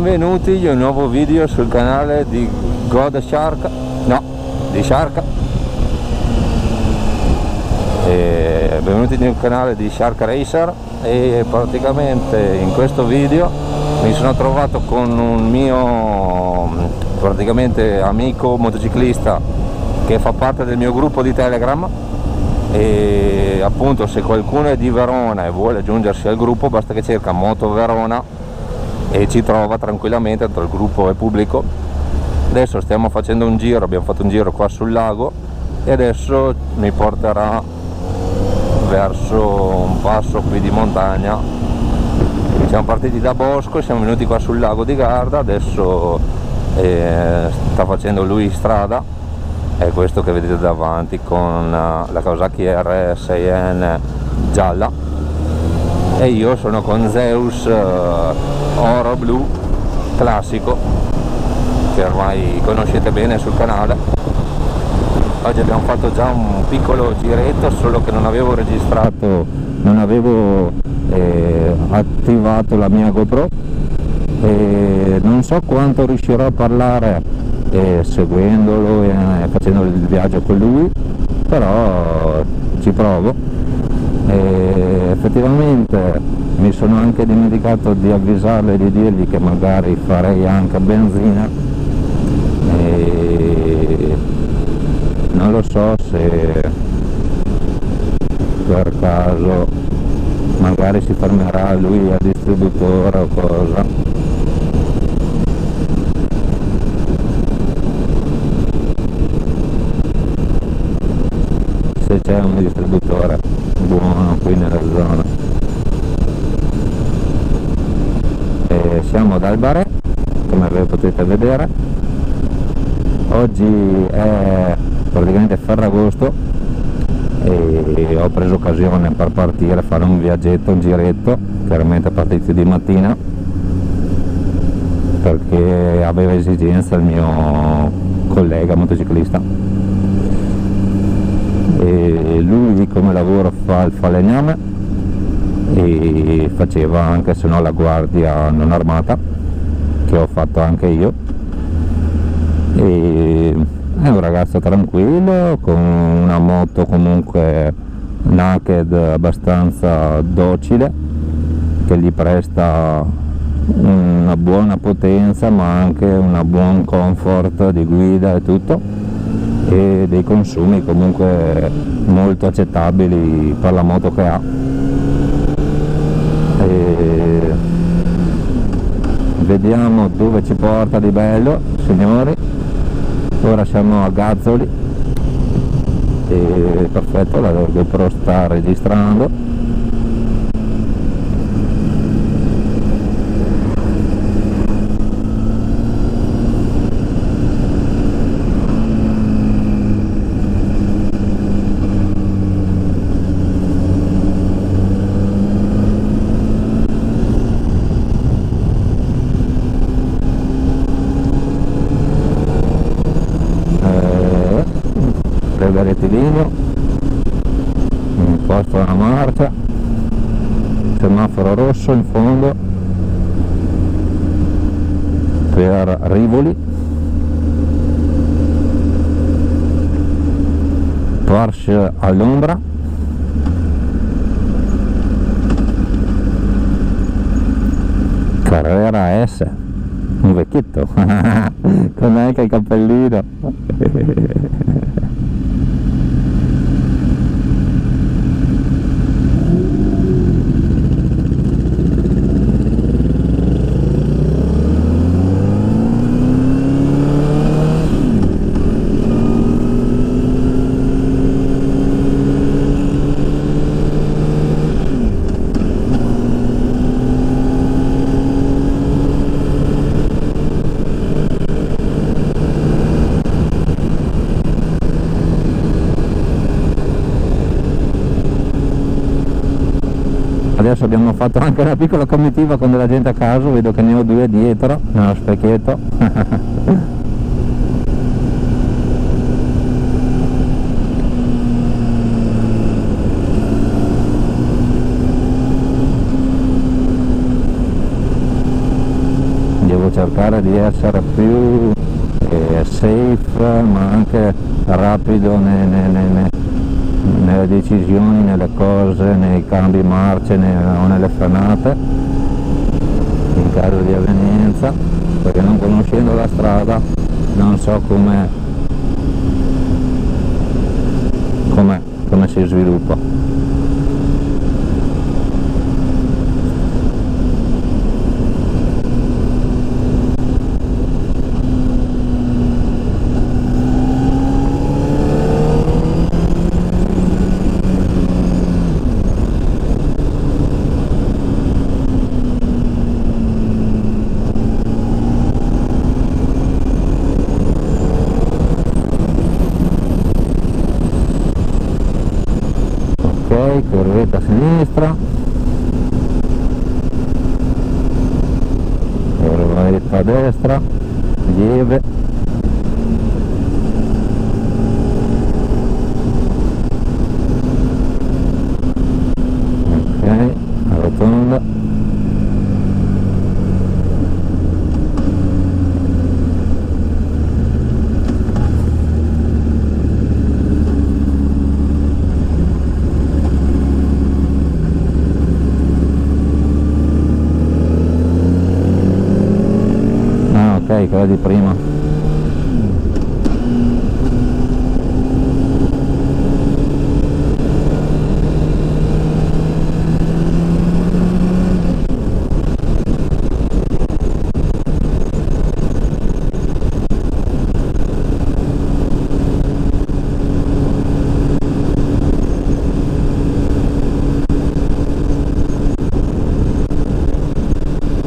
Benvenuti in un nuovo video sul canale di God Shark, no, di Shark. Benvenuti nel canale di Shark Racer. E praticamente in questo video mi sono trovato con un mio amico motociclista che fa parte del mio gruppo di Telegram, e appunto se qualcuno è di Verona e vuole aggiungersi al gruppo basta che cerca Moto Verona e ci trova tranquillamente, tanto il gruppo è pubblico. Adesso stiamo facendo un giro, abbiamo fatto un giro qua sul lago e adesso mi porterà verso un passo qui di montagna. Siamo partiti da Bosco, siamo venuti qua sul lago di Garda, adesso sta facendo lui strada, è questo che vedete davanti con la Kawasaki R6N gialla, e io sono con Zeus oro blu classico che ormai conoscete bene sul canale. Oggi abbiamo fatto già un piccolo giretto, solo che non avevo registrato, non avevo attivato la mia GoPro e non so quanto riuscirò a parlare seguendolo e facendo il viaggio con lui, però ci provo. Effettivamente mi sono anche dimenticato di avvisarlo e di dirgli che magari farei anche benzina, e non lo so se per caso magari si fermerà lui al distributore o cosa. Se c'è un distributore buono qui nella zona. E siamo ad Albaré, come potete vedere. Oggi è praticamente Ferragosto e ho preso occasione per partire, fare un viaggetto, un giretto, chiaramente partiti di mattina perché aveva esigenza il mio collega motociclista, e lui come lavoro fa il falegname e faceva anche se no la guardia non armata, che ho fatto anche io, e è un ragazzo tranquillo con una moto comunque naked abbastanza docile, che gli presta una buona potenza ma anche una buon comfort di guida e tutto, e dei consumi comunque molto accettabili per la moto che ha. E vediamo dove ci porta di bello, signori. Ora siamo a Gazzoli e perfetto, la GoPro sta registrando. Rettilineo, imposto la marcia, semaforo rosso in fondo per Rivoli, Porsche all'ombra, Carrera S, un vecchietto con anche il cappellino. Adesso abbiamo fatto anche una piccola comitiva con della gente a caso, vedo che ne ho due dietro, nello specchietto. cercare di essere più safe, ma anche rapido nelle decisioni, nelle cose, nei cambi marce o nelle frenate in caso di avvenienza, perché non conoscendo la strada non so come si sviluppa. Curvetta a sinistra, curvetta a destra, lieve, ok, rotonda, quella di prima.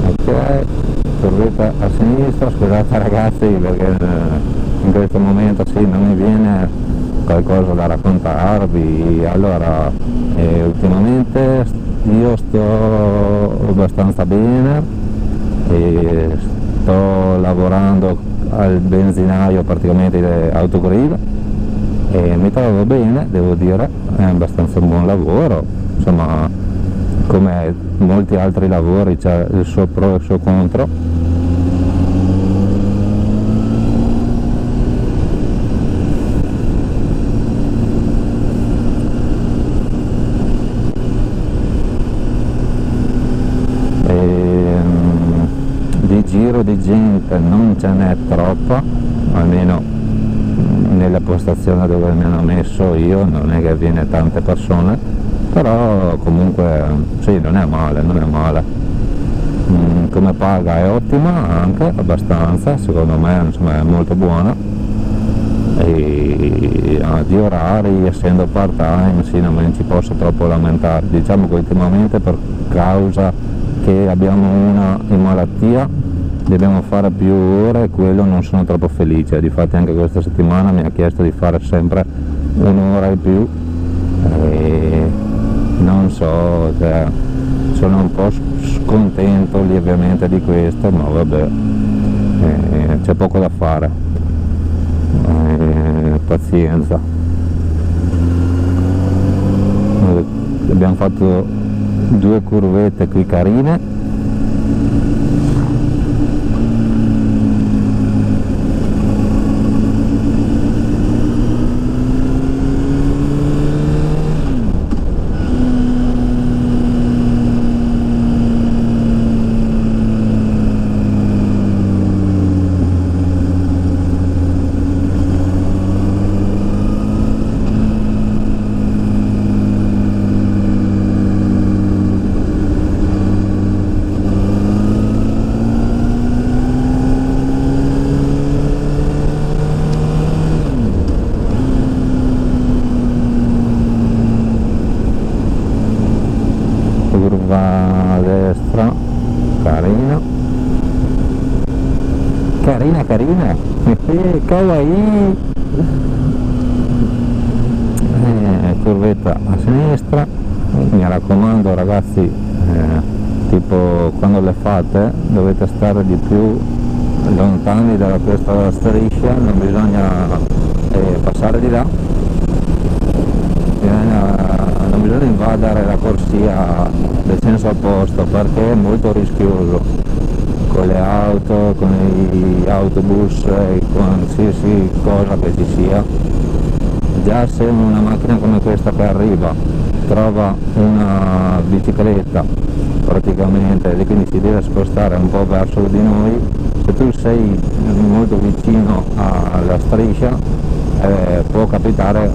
Ok, curvetta a sinistra, scusate ragazzi perché in questo momento sì, non mi viene qualcosa da raccontarvi. Allora, ultimamente io sto abbastanza bene e sto lavorando al benzinaio praticamente autogrill e mi trovo bene, devo dire, è abbastanza un buon lavoro, insomma, come molti altri lavori c'è il suo pro e il suo contro. Di giro di gente non ce n'è troppa, almeno nella postazione dove mi hanno messo io non è che viene tante persone, però comunque sì, non è male, non è male. Come paga è ottima anche, abbastanza, secondo me, insomma, è molto buona, e di orari, essendo part time, sì, non ci posso troppo lamentare. Diciamo che ultimamente, per causa che abbiamo una in malattia, dobbiamo fare più ore e quello non sono troppo felice. Difatti anche questa settimana mi ha chiesto di fare sempre un'ora in più e non so, cioè, sono un po' scontento lievemente di questo, ma vabbè, c'è poco da fare, pazienza. Abbiamo fatto 2 curvette qui carine, curva a destra, carina, carina, carina, kawaii, curvetta a sinistra. Mi raccomando ragazzi, tipo quando le fate dovete stare di più lontani da questa striscia, non bisogna passare di là, non bisogna invadere la corsia del senso opposto perché è molto rischioso. con le auto, con gli autobus e qualsiasi cosa che ci sia. Già se una macchina come questa che arriva trova una bicicletta praticamente e quindi si deve spostare un po' verso di noi, se tu sei molto vicino alla striscia può capitare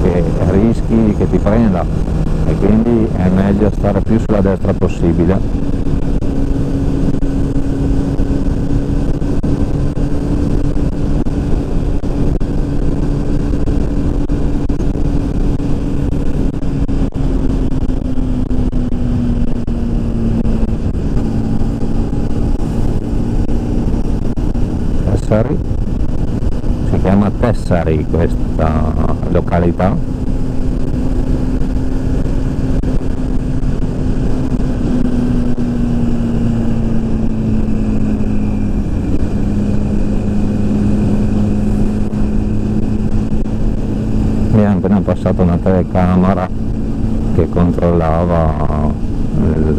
che rischi che ti prenda, e quindi è meglio stare più sulla destra possibile. Tessari, si chiama Tessari questa località. Mi è appena passata una telecamera che controllava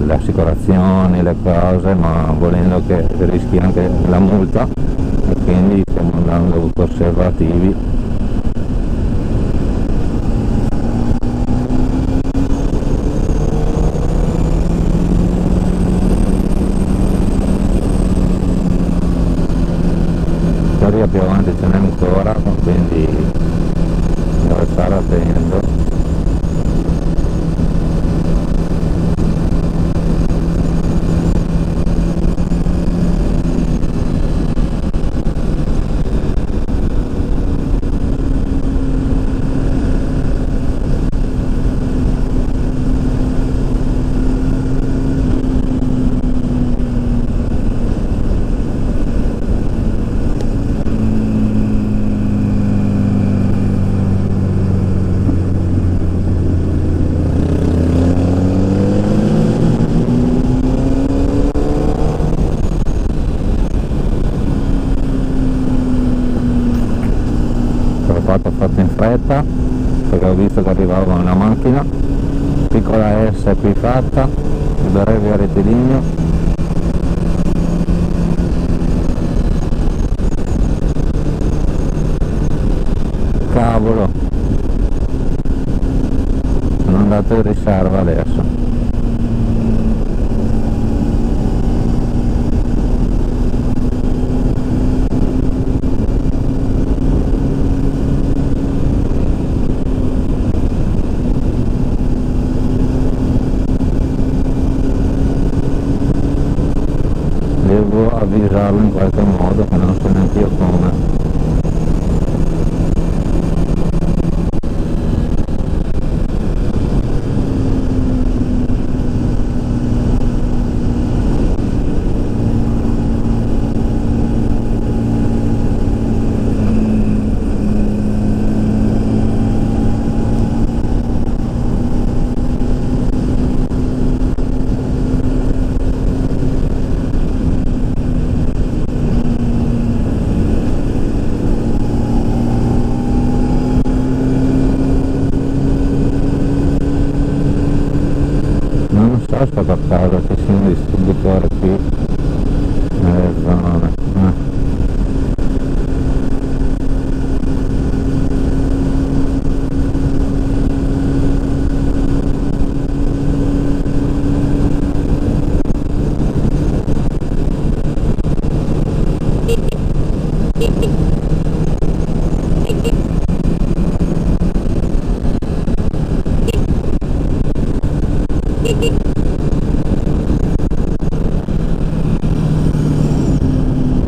le assicurazioni, le cose, ma volendo che rischi anche la multa, e quindi stiamo andando conservativi. Teoria più avanti ce n'è ancora, quindi devo stare attento. Ho fatto in fretta perché ho visto che arrivava una macchina, piccola S qui fatta, breve rettilineo, cavolo, sono andato in riserva adesso. Devo avvisarlo in qualche modo, che non so neanche io come. Non so se per caso ci siano distributori qui nelle zone.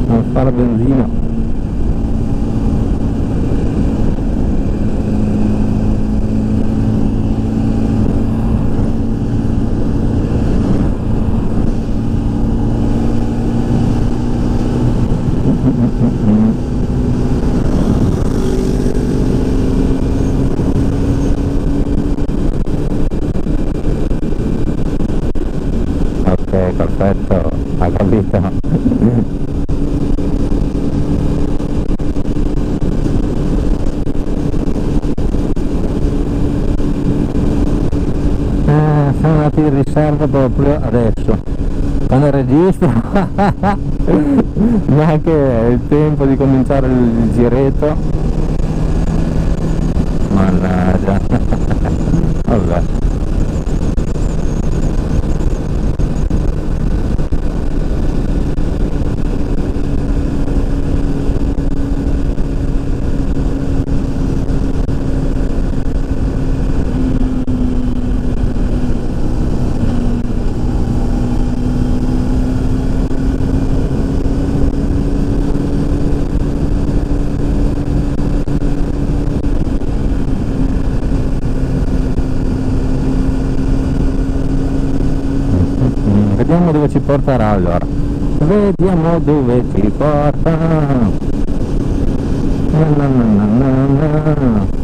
Non fare benzina. Ok, perfetto, ha capito. Siamo andati in riserva proprio adesso, quando registro neanche il tempo di cominciare il giretto, mannaggia. Vabbè. Vediamo dove ci porterà allora. Vediamo dove ci porta. Na na na na na na.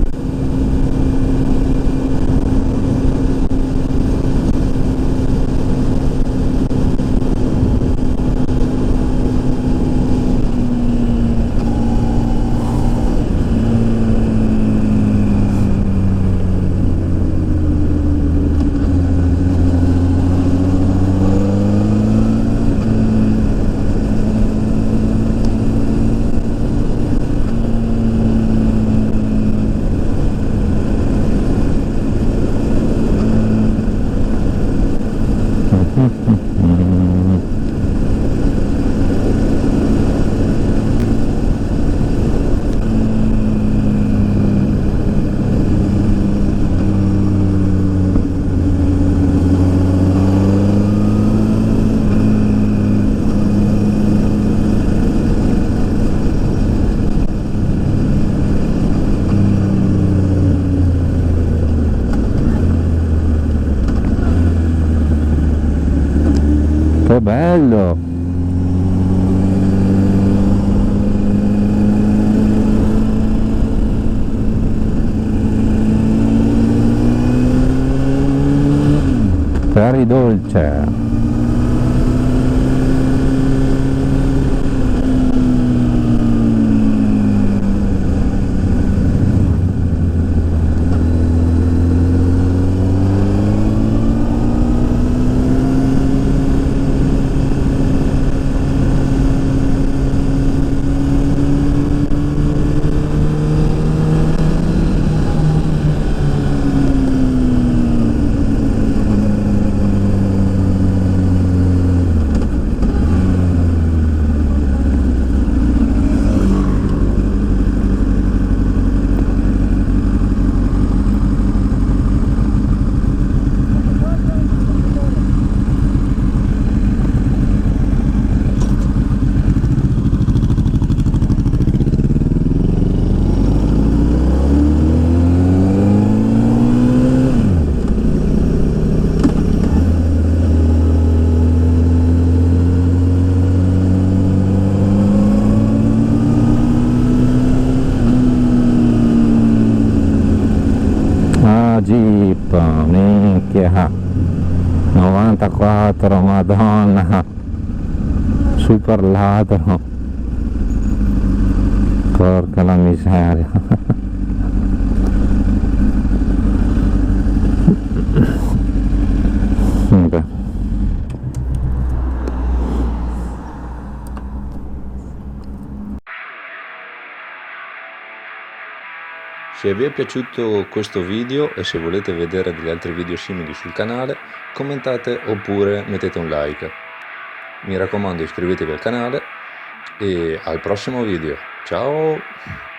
Che bello! Ferri dolce! Jeep, minchia, 94, madonna, super ladro, porca la miseria. Vabbè. Se vi è piaciuto questo video e se volete vedere degli altri video simili sul canale, commentate oppure mettete un like. Mi raccomando, iscrivetevi al canale e al prossimo video. Ciao!